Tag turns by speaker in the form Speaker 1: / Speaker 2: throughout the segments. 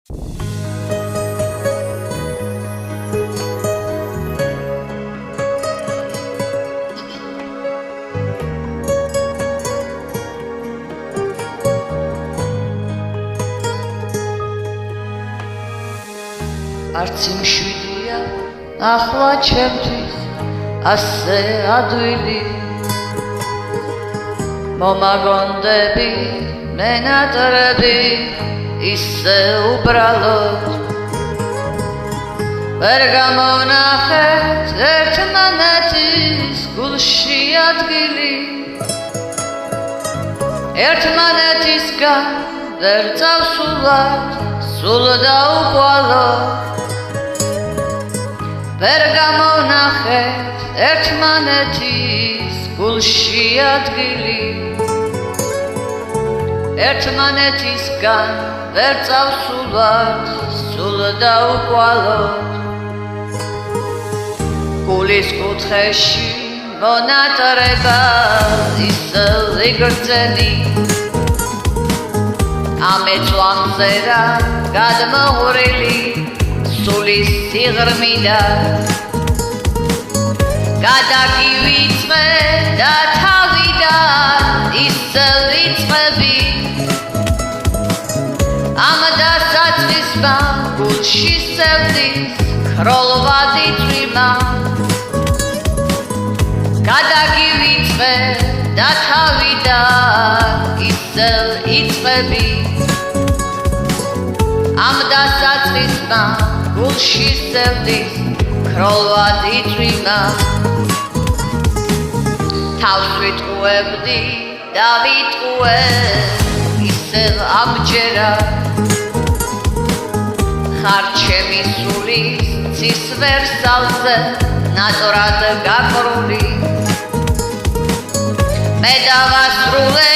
Speaker 1: არც იმ შვიდია ახლა ჩემთვის ასე ადვილი მომაგონდები მენატრები ისე უბრალოდ ვერ გამონახეთ ერთმანეთის გულში ადგილი ერთმანეთისგან ვერ წავსულათ სულ დაუყვალოთ ვერ გამონახეთ ერთმანეთის გულში ადგილი ერთმანეთისგან ვერ წავსულათ სულ დაუყვალოთ გულის კუთხეში მონატრება ისევ იგრძელი ამეწვანზე რა გადმოღვრილი სულის სიღრმიდა გადაგივიწყე და თავიდან ისევ ვიწყები ამ დასაწყისმა გულში სევდის ქროლვადი წვიმა გადაგივიწყე და თავიდან ისევ იწყები ამ დასაწყისმა გულში სევდის ქროლვადი წვიმა თავს ვიტყუებდი და ვიტყუე ისევ ამჯერად ხარ ჩემი სულის ცის ვერსალზე ნატრად გაკრული მე დავასრულე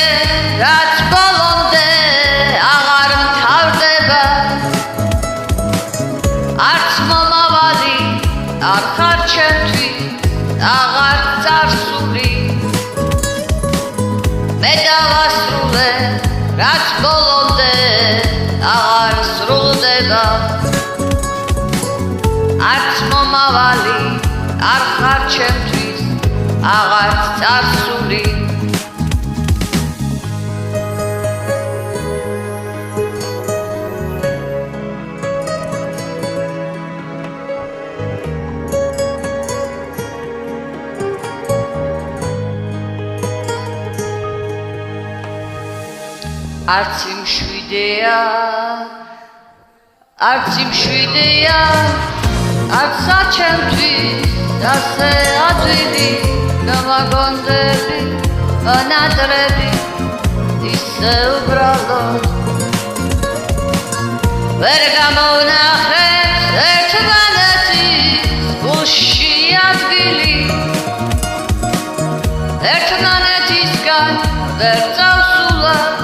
Speaker 1: რაც ბოლომდე აღარ მთავრდება არც მომავალი არ ხარ ჩემთვის აღარ წარსული მე დავასრულე რაც ბოლომდე აღარ სრულდება არც მომავალი არ ხარ ჩემთვის აღარ წარსული არც იმ შვიდია არც ჩემთვის ასე ადვილი გამაგონდები მონატრები ისე უბრალოდ ვერ გამონახეთ ერთმანეთის გულში ადგილი ერთმანეთისგან ვერ წავსულათ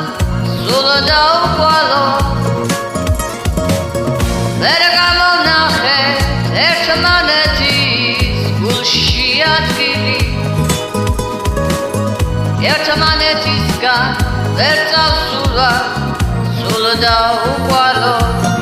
Speaker 1: სულ დაუყვალოთ ვერ გამონახეთ ერთმანეთის გულში ადგილი ერთმანეთისგან ვერ წავსულათ სულ დაუყვალოთ